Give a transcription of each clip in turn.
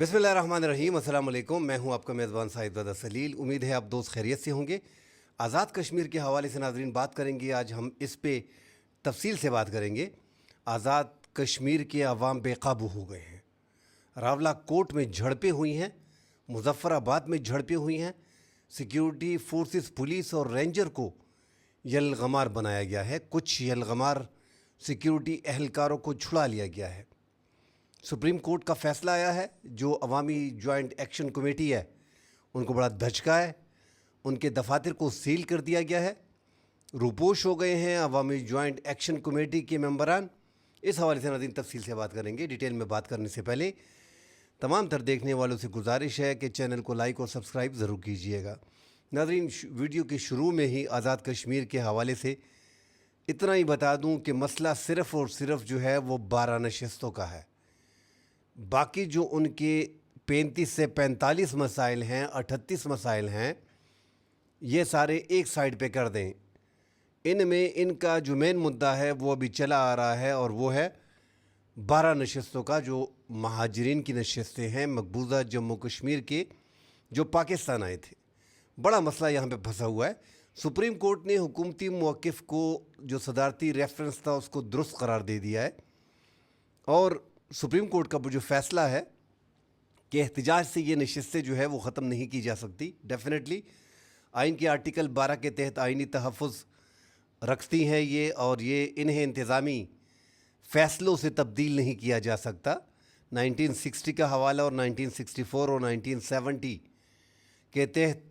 बिस्मिल्लाहिर्रहमानिर्रहीम, अस्सलाम वालेकुम। मैं हूं आपका मेज़बान साहिद रज़ा सलील। उम्मीद है आप दोस्त खैरियत से होंगे। आज़ाद कश्मीर के हवाले से नाज़रीन बात करेंगे। आज हम इस पे तफसील से बात करेंगे। आज़ाद कश्मीर के अवाम बेकाबू हो गए हैं। रावला कोट में झड़पें हुई हैं, मुजफ्फराबाद में झड़पें हुई हैं। सिक्योरिटी फोर्सेस, पुलिस और रेंजर को यलगमार बनाया गया है। कुछ यलगमार सिक्योरिटी एहलकारों को छुड़ा लिया गया है। सुप्रीम कोर्ट का फैसला आया है। जो अवामी जॉइंट एक्शन कमेटी है उनको बड़ा धचका है। उनके दफातर को सील कर दिया गया है। रूपोश हो गए हैं अवामी जॉइंट एक्शन कमेटी के मेंबरान। इस हवाले से नाज़रीन तफसील से बात करेंगे। डिटेल में बात करने से पहले तमाम तर देखने वालों से गुजारिश है कि चैनल को लाइक और सब्सक्राइब ज़रूर कीजिएगा। नाज़रीन, वीडियो के शुरू में ही आज़ाद कश्मीर के हवाले से इतना ही बता दूं कि मसला सिर्फ़ और सिर्फ जो है वो 12 नशस्तों का है। बाकी जो उनके 35 से 45 मसाइल हैं, 38 मसाइल हैं, ये सारे एक साइड पे कर दें। इनमें इनका जो मेन मुद्दा है वो अभी चला आ रहा है और वो है 12 नशस्तों का, जो महाजरीन की नशस्तें हैं मकबूजा जम्मू कश्मीर के, जो पाकिस्तान आए थे। बड़ा मसला यहाँ पे फंसा हुआ है। सुप्रीम कोर्ट ने हुकूमती मौक़िफ़ को जो सदारती रेफरेंस था उसको दुरुस्त करार दे दिया है। और सुप्रीम कोर्ट का जो फ़ैसला है कि एहतजाज से ये नशस्तें जो है वो ख़त्म नहीं की जा सकती। डेफिनेटली आइन के आर्टिकल 12 के तहत आइनी तहफ़्फ़ुज़ रखती हैं ये, और ये इन्हें इंतज़ामी फ़ैसलों से तब्दील नहीं किया जा सकता। 1960 का हवाला और 1964 और 1970 के तहत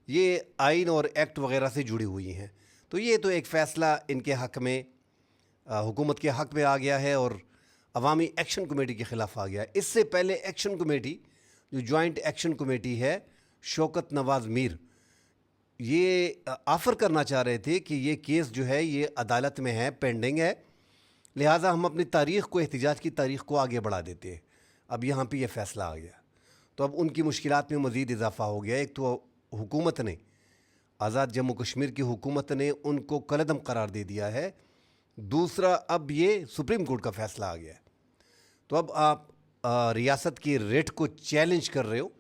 ये आइन और एक्ट वगैरह से जुड़ी हुई हैं। तो ये तो एक फ़ैसला इनके हक़ में, हुकूमत के हक़ में आ गया है और अवामी एक्शन कमेटी के ख़िलाफ़ आ गया। इससे पहले एक्शन कमेटी, जो जॉइंट एक्शन कमेटी है, शौकत नवाज़ मीर ये ऑफ़र करना चाह रहे थे कि ये केस जो है ये अदालत में है, पेंडिंग है, लिहाजा हम अपनी तारीख़ को, एहतजाज की तारीख़ को आगे बढ़ा देते हैं। अब यहाँ पे ये फ़ैसला आ गया तो अब उनकी मुश्किलात में मज़ीद इजाफ़ा हो गया। एक तो हुकूमत ने, आज़ाद जम्मू कश्मीर की हुकूमत ने उनको कलअदम करार दे दिया है। दूसरा, अब ये सुप्रीम कोर्ट का फ़ैसला आ गया है। तो अब आप रियासत की रेट को चैलेंज कर रहे हो।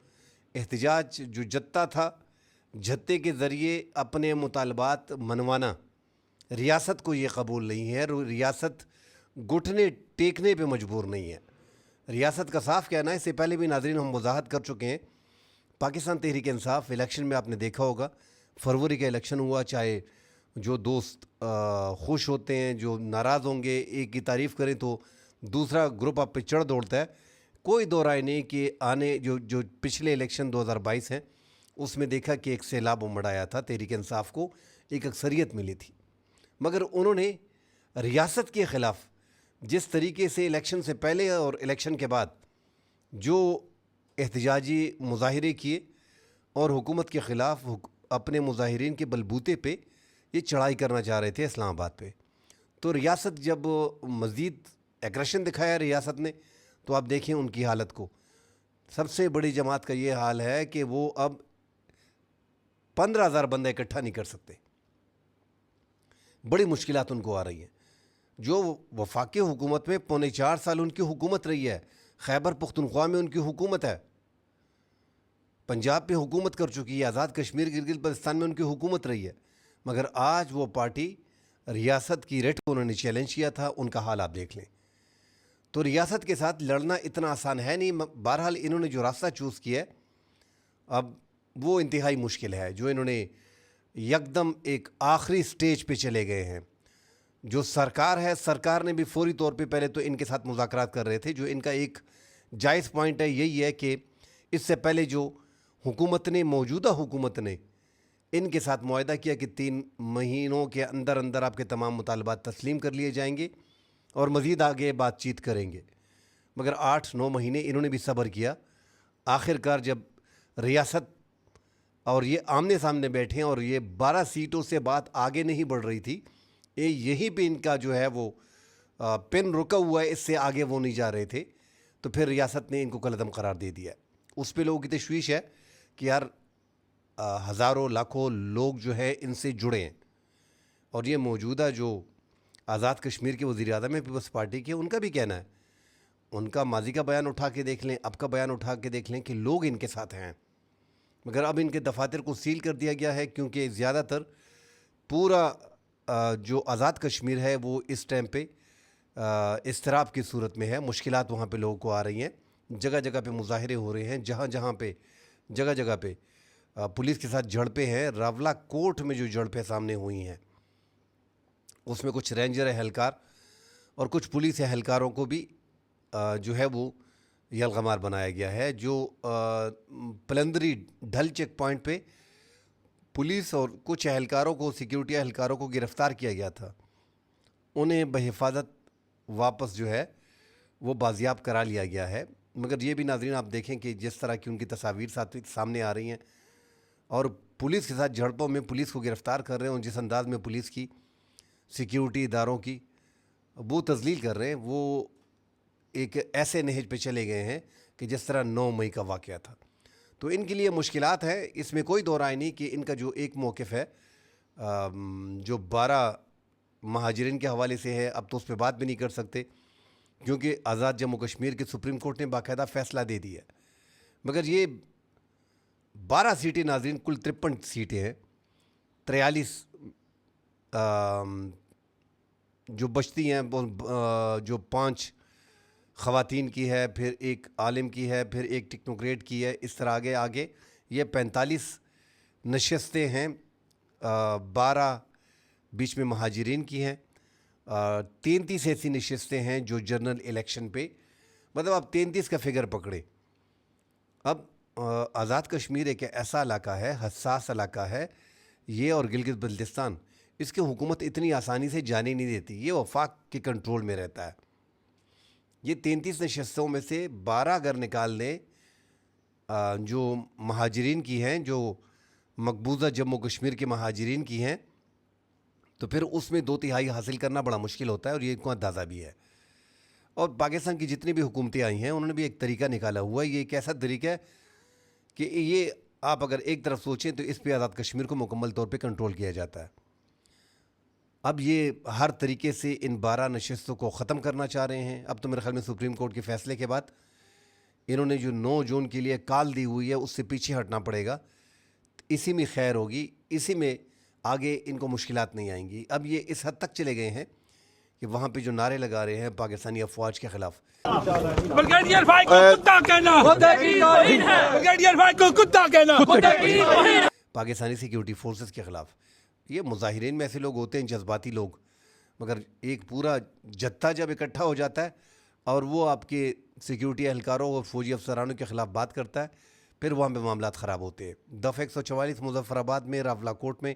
एहतजाज जो जत्ता था, जत्ते के ज़रिए अपने मुतालबात मनवाना, रियासत को ये कबूल नहीं है। रियासत घुटने टेकने पे मजबूर नहीं है। रियासत का साफ कहना है, इससे पहले भी नाज़रीन हम वजाहत कर चुके हैं, पाकिस्तान तहरीक इंसाफ इलेक्शन में आपने देखा होगा, फरवरी का इलेक्शन हुआ, चाहे जो दोस्त खुश होते हैं, जो नाराज़ होंगे, एक की तारीफ़ करें तो दूसरा ग्रुप आप पे चढ़ दौड़ता है। कोई दो राय नहीं कि आने जो पिछले इलेक्शन 2022 हैं उसमें देखा कि एक सैलाब उमड़ आया था, तहरीक इंसाफ को एक अक्सरियत मिली थी, मगर उन्होंने रियासत के ख़िलाफ़ जिस तरीके से इलेक्शन से पहले और इलेक्शन के बाद जो एहतजाजी मुजाहिरे किए और हुकूमत के ख़िलाफ़ अपने मुजाहिरीन के बलबूते पे ये चढ़ाई करना चाह रहे थे इस्लामाबाद पे, तो रियासत जब मज़ीद एग्रेशन दिखाया रियासत ने, तो आप देखें उनकी हालत को। सबसे बड़ी जमात का ये हाल है कि वो अब 15,000 बंदा इकट्ठा नहीं कर सकते। बड़ी मुश्किलात उनको आ रही हैं। जो वफाकी हुकूमत में 4.25 साल उनकी हुकूमत रही है, खैबर पुख्तनख्वा में उनकी हुकूमत है, पंजाब पे हुकूमत कर चुकी है, आज़ाद कश्मीर गिलगित बल्तिस्तान में उनकी हुकूमत रही है, मगर आज वो पार्टी रियासत की रेट को उन्होंने चैलेंज किया था। उनका हाल आप देख लें। तो रियासत के साथ लड़ना इतना आसान है नहीं। बहरहाल इन्होंने जो रास्ता चूज़ किया है अब वो इंतहाई मुश्किल है। जो इन्होंने यकदम एक आखिरी स्टेज पे चले गए हैं। जो सरकार है, सरकार ने भी फौरी तौर पे पहले तो इनके साथ मुज़ाकरात कर रहे थे। जो इनका एक जायज़ पॉइंट है यही है कि इससे पहले जो हुकूमत ने, मौजूदा हुकूमत ने इनके साथ मुआहदा किया कि 3 महीनों के अंदर अंदर आपके तमाम मुतालबात तस्लीम कर लिए जाएंगे और मज़ीद आगे बातचीत करेंगे, मगर 8-9 महीने इन्होंने भी सब्र किया। आखिरकार जब रियासत और ये आमने सामने बैठे और ये 12 सीटों से बात आगे नहीं बढ़ रही थी, यहीं पे इनका जो है वो पेन रुका हुआ है, इससे आगे वो नहीं जा रहे थे, तो फिर रियासत ने इनको कलअदम करार दे दिया। उस पे लोगों की तशवीश है कि यार हज़ारों लाखों लोग जो है इनसे जुड़े हैं। और ये मौजूदा जो आज़ाद कश्मीर के वज़ीर आज़म है पीपल्स पार्टी के, उनका भी कहना है, उनका माजी का बयान उठा के देख लें, अब का बयान उठा के देख लें कि लोग इनके साथ हैं, मगर अब इनके दफातर को सील कर दिया गया है क्योंकि ज़्यादातर पूरा जो आज़ाद कश्मीर है वो इस टाइम पे इज़्तिराब की सूरत में है। मुश्किलात वहाँ पे लोगों को आ रही हैं, जगह जगह पे मुजाहरे हो रहे हैं, जहाँ जहाँ पे जगह जगह पे पुलिस के साथ झड़पें हैं। रावला कोर्ट में जो झड़पें सामने हुई हैं उसमें कुछ रेंजर एहलकार और कुछ पुलिस एहलकारों को भी जो है वो यलगमार बनाया गया है। जो पलंदरी ढल चेक पॉइंट पे पुलिस और कुछ एहलकारों को, सिक्योरिटी एहलकारों को गिरफ़्तार किया गया था, उन्हें बहिफाजत वापस जो है वो बाजियाब करा लिया गया है। मगर ये भी नाज़रीन आप देखें कि जिस तरह की उनकी तस्वीर सामने आ रही हैं और पुलिस के साथ झड़पों में पुलिस को गिरफ़्तार कर रहे हैं और जिस अंदाज़ में पुलिस की सिक्योरिटी इदारों की वो तज़लील कर रहे हैं, वो एक ऐसे नहज पे चले गए हैं कि जिस तरह 9 मई का वाक़या था। तो इनके लिए मुश्किलात है, इसमें कोई दो राय नहीं कि इनका जो एक मौक़िफ़ है जो 12 महाजिरीन के हवाले से है, अब तो उस पर बात भी नहीं कर सकते क्योंकि आज़ाद जम्मू कश्मीर के सुप्रीम कोर्ट ने बाकायदा फ़ैसला दे दिया। मगर ये 12 सीटें नाज़रीन, कुल 53 सीटें हैं, 43 जो बचती हैं जो 5 ख़वातीन की है, फिर एक आलिम की है, फिर एक टेक्नोक्रेट की है, इस तरह आगे आगे ये 45 नशस्तें हैं। 12 बीच में महाजिरीन की हैं, 33 ऐसी नशस्तें हैं जो जनरल इलेक्शन पे, मतलब आप 33 का फिगर पकड़े। अब आज़ाद कश्मीर एक ऐसा इलाका है, हसास इलाका है ये, और गिलगित बल्तिस्तान, इसकी हुकूमत इतनी आसानी से जाने नहीं देती, ये वफाक के कंट्रोल में रहता है। ये 33 नशस्तों में से 12 अगर निकाल दें जो महाजिरीन की हैं, जो मकबूजा जम्मू कश्मीर के महाजिरीन की हैं, तो फिर उसमें 2/3 हासिल करना बड़ा मुश्किल होता है और ये इनको अंदाज़ा भी है। और पाकिस्तान की जितनी भी हुकूमतें आई हैं उन्होंने भी एक तरीका निकाला हुआ है। ये एक ऐसा तरीका है कि ये आप अगर एक तरफ सोचें तो इस पर आज़ाद कश्मीर को मुकम्मल तौर पे कंट्रोल किया जाता है। अब ये हर तरीके से इन 12 नशस्तों को ख़त्म करना चाह रहे हैं। अब तो मेरे ख्याल में सुप्रीम कोर्ट के फ़ैसले के बाद इन्होंने जो 9 जून के लिए काल दी हुई है उससे पीछे हटना पड़ेगा। इसी में खैर होगी, इसी में आगे इनको मुश्किलात नहीं आएंगी। अब ये इस हद तक चले गए हैं कि वहाँ पे जो नारे लगा रहे हैं पाकिस्तानी अफवाज के ख़िलाफ़, ब्रिगेडियर भाई को कुत्ता कहना, ब्रिगेडियर भाई को कुत्ता कहना, पाकिस्तानी सिक्योरिटी फोर्सेस के ख़िलाफ़, ये मुजाहिरीन में ऐसे लोग होते हैं जज्बाती लोग, मगर एक पूरा जत्था जब इकट्ठा हो जाता है और वो आपके सिक्योरिटी एहलकारों और फौजी अफसरानों के ख़िलाफ़ बात करता है, फिर वहाँ पे मामलात ख़राब होते हैं। दफ़ा 144 मुज़फ़्फ़राबाद में रावला कोर्ट में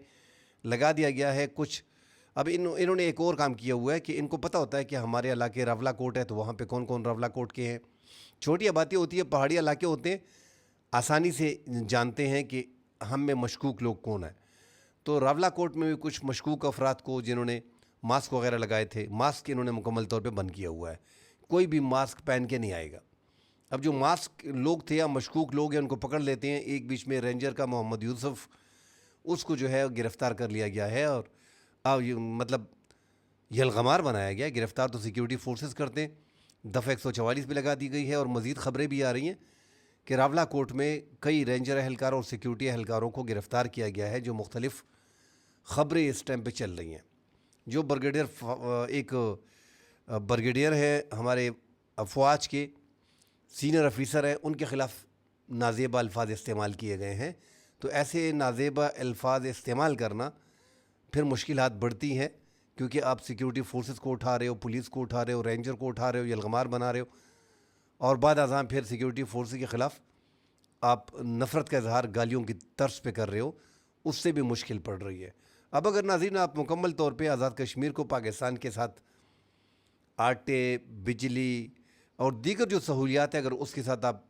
लगा दिया गया है कुछ। अब इन्होंने एक और काम किया हुआ है कि इनको पता होता है कि हमारे इलाके रावला कोर्ट है, तो वहाँ पे कौन कौन रावला कोर्ट के हैं। छोटी आबादी होती है, पहाड़ी इलाके होते हैं, आसानी से जानते हैं कि हम में मशकूक लोग कौन है। तो रावला कोर्ट में भी कुछ मशकूक अफराद को जिन्होंने मास्क वगैरह लगाए थे, मास्क इन्होंने मुकम्मल तौर पे बंद किया हुआ है, कोई भी मास्क पहन के नहीं आएगा। अब जो मास्क लोग थे या मशकूक लोग हैं उनको पकड़ लेते हैं। एक बीच में रेंजर का मोहम्मद यूसुफ, उसको जो है गिरफ़्तार कर लिया गया है और मतलब यलगमार बनाया गया। गिरफ़्तार तो सिक्योरिटी फोर्सेस करते हैं। दफ़ा 144 भी लगा दी गई है और मज़ीद ख़बरें भी आ रही हैं कि रावला कोर्ट में कई रेंजर एहलकार और सिक्योरिटी एहलकारों को गिरफ़्तार किया गया है। जो मुख्तलिफ़ ख़बरें इस टाइम पे चल रही हैं, जो एक ब्रिगेडियर है हमारे अफवाज के सीनियर अफीसर हैं, उनके ख़िलाफ़ नाज़ेबा अल्फाज इस्तेमाल किए गए हैं। तो ऐसे नाज़ेबा अल्फाज इस्तेमाल करना फिर मुश्किलात बढ़ती हैं, क्योंकि आप सिक्योरिटी फोर्सेस को उठा रहे हो, पुलिस को उठा रहे हो, रेंजर को उठा रहे हो, यलगमार बना रहे हो, और बाद अज़ां फिर सिक्योरिटी फोर्सेस के ख़िलाफ़ आप नफ़रत का इजहार गालियों की तर्ज पे कर रहे हो, उससे भी मुश्किल पड़ रही है। अब अगर नाज़रीन आप मुकम्मल तौर पे आज़ाद कश्मीर को पाकिस्तान के साथ आटे, बिजली और दीगर जो सहूलियात है अगर उसके साथ आप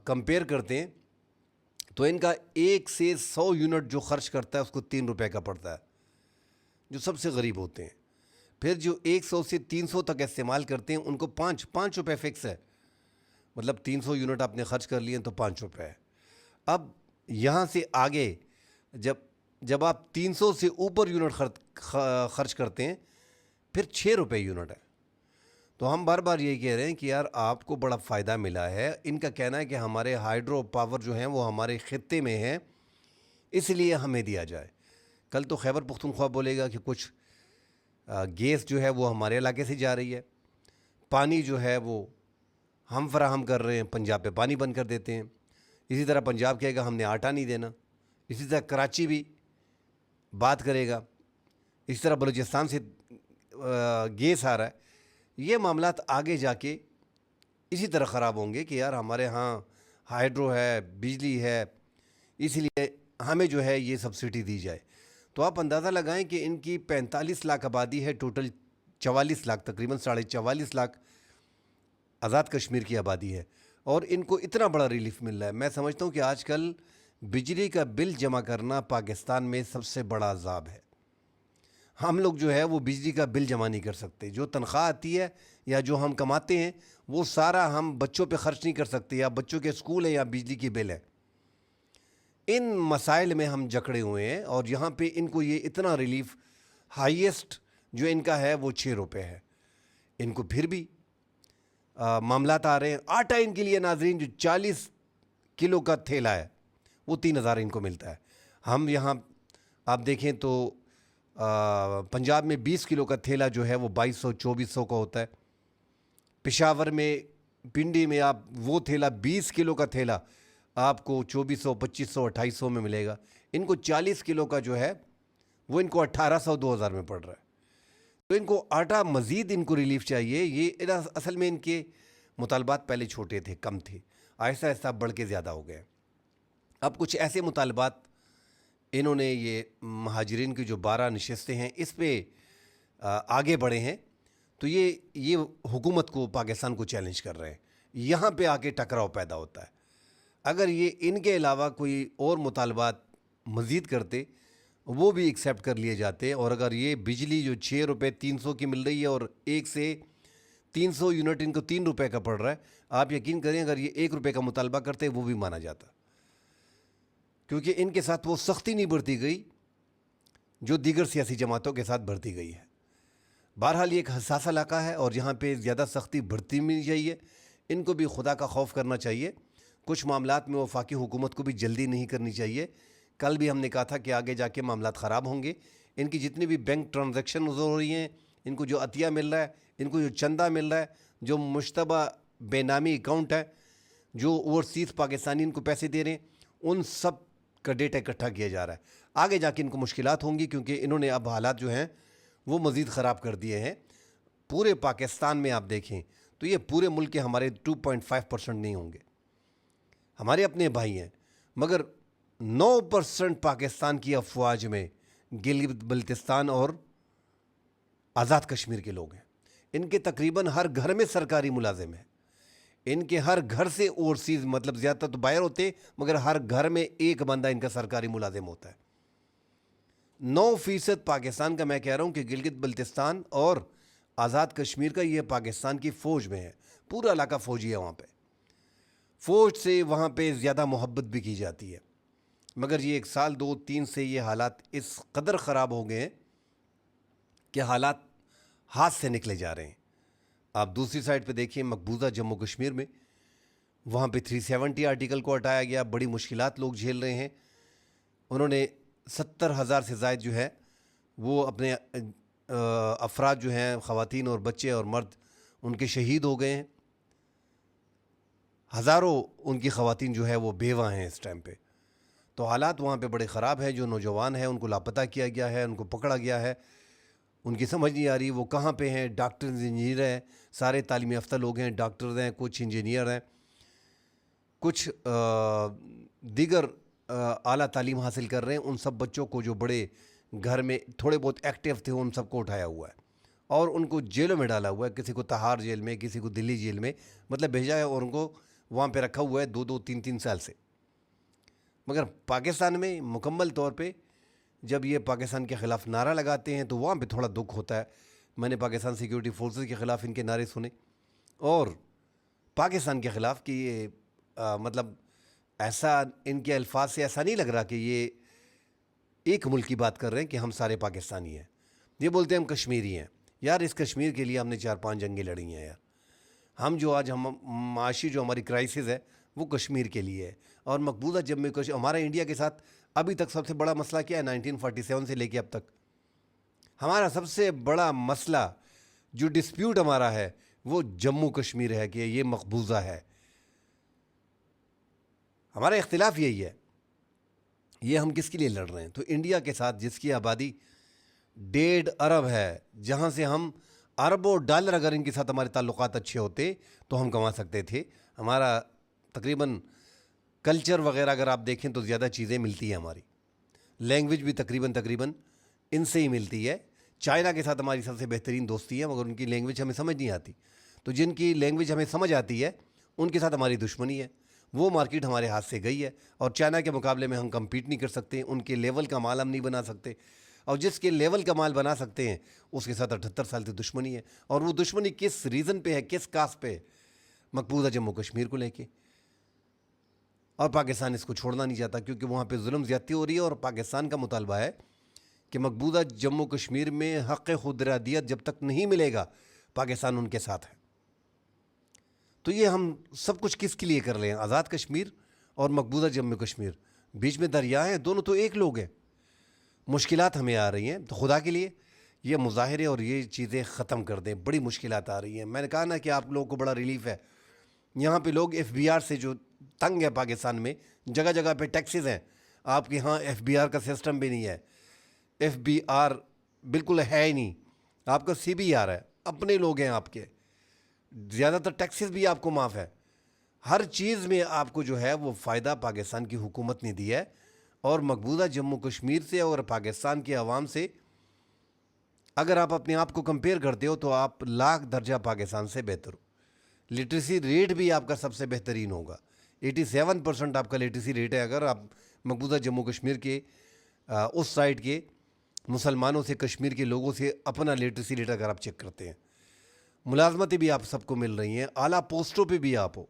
कंपेयर करते हैं तो इनका 1 से 100 यूनिट जो ख़र्च करता है उसको 3 रुपए का पड़ता है, जो सबसे गरीब होते हैं। फिर जो 100 से 300 तक इस्तेमाल करते हैं उनको 5 रुपये फ़िक्स है, मतलब 300 यूनिट आपने ख़र्च कर लिए तो 5 रुपये है। अब यहाँ से आगे जब आप 300 से ऊपर यूनिट खर्च करते हैं फिर 6 रुपये यूनिट है। तो हम बार बार यही कह रहे हैं कि यार आपको बड़ा फ़ायदा मिला है। इनका कहना है कि हमारे हाइड्रो पावर जो हैं वो हमारे खित्ते में हैं, इसलिए हमें दिया जाए। कल तो खैबर पख्तूनख्वा बोलेगा कि कुछ गैस जो है वो हमारे इलाके से जा रही है, पानी जो है वो हम फराहम कर रहे हैं, पंजाब पे पानी बंद कर देते हैं। इसी तरह पंजाब कहेगा हमने आटा नहीं देना। इसी तरह कराची भी बात करेगा। इस तरह बलूचिस्तान से गैस आ रहा है। ये मामलात आगे जाके इसी तरह ख़राब होंगे कि यार हमारे यहाँ हाइड्रो है, बिजली है, इसलिए हमें जो है ये सब्सिडी दी जाए। तो आप अंदाज़ा लगाएं कि इनकी 45 लाख आबादी है, टोटल 44 लाख, तकरीबन 44.5 लाख आज़ाद कश्मीर की आबादी है, और इनको इतना बड़ा रिलीफ मिल रहा है। मैं समझता हूँ कि आजकल बिजली का बिल जमा करना पाकिस्तान में सबसे बड़ा अज़ाब है। हम लोग जो है वो बिजली का बिल जमा नहीं कर सकते। जो तनख्वाह आती है या जो हम कमाते हैं वो सारा हम बच्चों पे ख़र्च नहीं कर सकते, या बच्चों के स्कूल है या बिजली की बिल है। इन मसाइल में हम जकड़े हुए हैं, और यहाँ पे इनको ये इतना रिलीफ, हाईएस्ट जो इनका है वो 6 रुपये है। इनको फिर भी मामलात आ रहे हैं। आटा इनके लिए नाजरीन जो 40 किलो का थैला है वो 3,000 इनको मिलता है। हम यहाँ आप देखें तो पंजाब में 20 किलो का थैला जो है वो 2200-2400 का होता है। पेशावर में, पिंडी में आप वो थैला 20 किलो का थैला आपको 2400, 2500, 2800 में मिलेगा। इनको 40 किलो का जो है वो इनको 1800-2000 में पड़ रहा है। तो इनको आटा मज़ीद इनको रिलीफ चाहिए। ये असल में इनके मुतालबात पहले छोटे थे, कम थे, आहिस्ता आहिस्ता बढ़ के ज़्यादा हो गए। अब कुछ ऐसे मुतालबात इन्होंने, ये महाजरीन की जो 12 नशस्तें हैं इस पे आगे बढ़े हैं। तो ये हुकूमत को, पाकिस्तान को चैलेंज कर रहे हैं। यहाँ पे आके टकराव पैदा होता है। अगर ये इनके अलावा कोई और मुतालबात मज़ीद करते वो भी एक्सेप्ट कर लिए जाते, और अगर ये बिजली जो 6 रुपये 300 की मिल रही है और 1 से 300 यूनिट इनको 3 रुपये का पड़ रहा है, आप यकीन करें अगर ये 1 रुपये का मुतालबा करते वो भी माना जाता, क्योंकि इनके साथ वो सख्ती नहीं बरती गई जो दीगर सियासी जमातों के साथ बरती गई है। बहरहाल ये एक हसास इलाका है और यहाँ पे ज़्यादा सख्ती बरती नहीं चाहिए। इनको भी खुदा का खौफ करना चाहिए। कुछ मामलात में वफाकी हुकूमत को भी जल्दी नहीं करनी चाहिए। कल भी हमने कहा था कि आगे जाके मामलात ख़राब होंगे। इनकी जितनी भी बैंक ट्रांजैक्शन हो रही हैं, इनको जो अतिया मिल रहा है, इनको जो चंदा मिल रहा है, जो मुश्तबा बेनामी अकाउंट है, जो ओवरसीज़ पाकिस्तानी इनको पैसे दे रहे हैं, उन सब का डेटा इकट्ठा किया जा रहा है। आगे जाके इनको मुश्किलात होंगी, क्योंकि इन्होंने अब हालात जो हैं वो मज़ीद ख़राब कर दिए हैं। पूरे पाकिस्तान में आप देखें तो ये पूरे मुल्क के हमारे 2.5% नहीं होंगे, हमारे अपने भाई हैं, मगर 9% पाकिस्तान की अफवाज में गिलगित बल्तिस्तान और आज़ाद कश्मीर के लोग हैं। इनके तकरीबन हर घर में सरकारी मुलाजिम है। इनके हर घर से ओवरसीज़, मतलब ज़्यादातर तो बाहर होते, मगर हर घर में एक बंदा इनका सरकारी मुलाजिम होता है। 9% पाकिस्तान का, मैं कह रहा हूँ कि गिलगित बल्तिस्तान और आज़ाद कश्मीर का, ये पाकिस्तान की फ़ौज में है। पूरा इलाका फ़ौजी है वहाँ पे। फ़ौज से वहाँ पे ज़्यादा मोहब्बत भी की जाती है, मगर ये 1 साल 2-3 से ये हालात इस कदर ख़राब हो गए हैं कि हालात हाथ से निकले जा रहे हैं। आप दूसरी साइड पे देखिए, मकबूजा जम्मू कश्मीर में वहाँ पे 370 आर्टिकल को हटाया गया। बड़ी मुश्किलात लोग झेल रहे हैं। उन्होंने 70,000 से ज़ायद जो है वो अपने अफराद जो हैं, ख़वातीन और बच्चे और मर्द, उनके शहीद हो गए हैं। हज़ारों उनकी ख़वातीन जो है वो बेवा हैं इस टाइम पे। तो हालात वहाँ पे बड़े ख़राब हैं। जो नौजवान हैं उनको लापता किया गया है, उनको पकड़ा गया है, उनकी समझ नहीं आ रही वो कहाँ पे हैं। डॉक्टर इंजीनियर हैं, सारे तालीम याफ्ता लोग हैं, डॉक्टर हैं, कुछ इंजीनियर हैं, कुछ दीगर आला तालीम हासिल कर रहे हैं। उन सब बच्चों को जो बड़े घर में थोड़े बहुत एक्टिव थे उन सबको उठाया हुआ है और उनको जेलों में डाला हुआ है। किसी को तहार जेल में, किसी को दिल्ली जेल में मतलब भेजा है और उनको वहाँ पे रखा हुआ है 2-2, 3-3 साल से। मगर पाकिस्तान में मुकम्मल तौर पे जब ये पाकिस्तान के ख़िलाफ़ नारा लगाते हैं तो वहाँ पे थोड़ा दुख होता है। मैंने पाकिस्तान सिक्योरिटी फोर्सेस के ख़िलाफ़ इनके नारे सुने और पाकिस्तान के ख़िलाफ़ कि ये मतलब ऐसा इनके अल्फाज से ऐसा नहीं लग रहा कि ये एक मुल्क की बात कर रहे हैं कि हम सारे पाकिस्तानी हैं। ये बोलते हैं हम कश्मीरी हैं। यार इस कश्मीर के लिए हमने 4-5 जंगें लड़ी हैं यार। हम जो आज हम माशी जो हमारी क्राइसिस है वो कश्मीर के लिए है। और मकबूजा जम्मू कश्मीर हमारा इंडिया के साथ अभी तक सबसे बड़ा मसला क्या है, 1947 से लेके अब तक हमारा सबसे बड़ा मसला जो डिस्प्यूट हमारा है वो जम्मू कश्मीर है कि ये मकबूजा है। हमारा इख्तिलाफ यही है। ये हम किसके लिए लड़ रहे हैं? तो इंडिया के साथ जिसकी आबादी 1.5 अरब है, जहाँ से हम अरबों डॉलर अगर इनके साथ हमारे ताल्लुकात अच्छे होते तो हम कमा सकते थे। हमारा तकरीबन कल्चर वगैरह अगर आप देखें तो ज़्यादा चीज़ें मिलती हैं, हमारी लैंग्वेज भी तकरीबन इनसे ही मिलती है। चाइना के साथ हमारी सबसे बेहतरीन दोस्ती है, मगर उनकी लैंग्वेज हमें समझ नहीं आती। तो जिनकी लैंग्वेज हमें समझ आती है उनके साथ हमारी दुश्मनी है। वो मार्केट हमारे हाथ से गई है और चाइना के मुकाबले में हम कम्पीट नहीं कर सकते, उनके लेवल का माल हम नहीं बना सकते। और जिसके लेवल का माल बना सकते हैं उसके साथ 78 साल की दुश्मनी है। और वो दुश्मनी किस रीज़न पे है, किस कास पे है? मकबूजा जम्मू कश्मीर को लेके। और पाकिस्तान इसको छोड़ना नहीं चाहता क्योंकि वहाँ पे जुल्म ज़्यादती हो रही है। और पाकिस्तान का मुतालबा है कि मकबूजा जम्मू कश्मीर में हक़ खुदरादियत जब तक नहीं मिलेगा पाकिस्तान उनके साथ है। तो ये हम सब कुछ किसके लिए कर रहे हैं? आज़ाद कश्मीर और मकबूजा जम्मू कश्मीर, बीच में दरिया है, दोनों तो एक लोग हैं। मुश्किलात हमें आ रही हैं, तो खुदा के लिए ये मुजाहरे और ये चीज़ें ख़त्म कर दें। बड़ी मुश्किलात आ रही हैं। मैंने कहा ना कि आप लोगों को बड़ा रिलीफ़ है। यहाँ पे लोग FBR से जो तंग है पाकिस्तान में, जगह जगह पे टैक्सेस हैं। आपके यहाँ FBR का सिस्टम भी नहीं है। FBR बिल्कुल है ही नहीं, आपका CBR है। अपने लोग हैं आपके, ज़्यादातर टैक्सेस भी आपको माफ़ है। हर चीज़ में आपको जो है वो फ़ायदा पाकिस्तान की हुकूमत ने दिया है। और मकबूजा जम्मू कश्मीर से और पाकिस्तान के अवाम से अगर आप अपने आप को कंपेयर करते हो तो आप लाख दर्जा पाकिस्तान से बेहतर हो। लिटरेसी रेट भी आपका सबसे बेहतरीन होगा। 87% आपका लिटरेसी रेट है। अगर आप मकबूजा जम्मू कश्मीर के उस साइड के मुसलमानों से, कश्मीर के लोगों से अपना लिटरेसी रेट अगर आप चेक करते हैं, मुलाजमतें भी आप सबको मिल रही हैं, आला पोस्टों पे भी आप हो।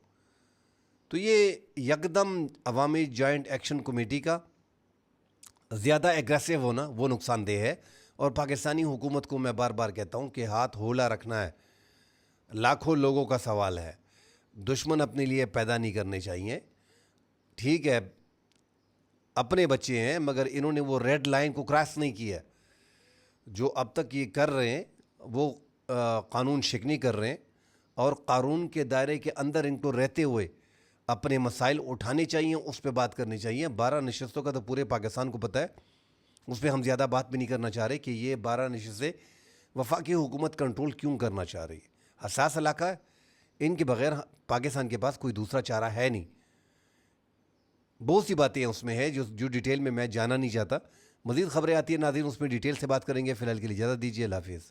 तो ये यकदम अवामी जॉइंट एक्शन कमेटी का ज़्यादा एग्रेसिव होना वो नुकसानदेह है। और पाकिस्तानी हुकूमत को मैं बार बार कहता हूँ कि हाथ होला रखना है। लाखों लोगों का सवाल है, दुश्मन अपने लिए पैदा नहीं करने चाहिए। ठीक है, अपने बच्चे हैं, मगर इन्होंने वो रेड लाइन को क्रॉस नहीं किया। जो अब तक ये कर रहे हैं वो कानून शिकनी कर रहे हैं। और कानून के दायरे के अंदर इनको रहते हुए अपने मसाइल उठाने चाहिए, उस पर बात करनी चाहिए। 12 नशस्तों का तो पूरे पाकिस्तान को पता है, उस पर हम ज़्यादा बात भी नहीं करना चाह रहे कि ये 12 नशस्तें वफाकी हुकूमत कंट्रोल क्यों करना चाह रही है। हसास इलाका है, इनके बगैर पाकिस्तान के पास कोई दूसरा चारा है नहीं। बहुत सी बातें हैं उसमें है जो डिटेल में मैं जाना नहीं चाहता। मज़ीद खबरें आती है नाज़रीन, उसमें डिटेल से बात करेंगे। फ़िलहाल के लिए इजाज़त दीजिए। अल्लाह हाफ़िज़।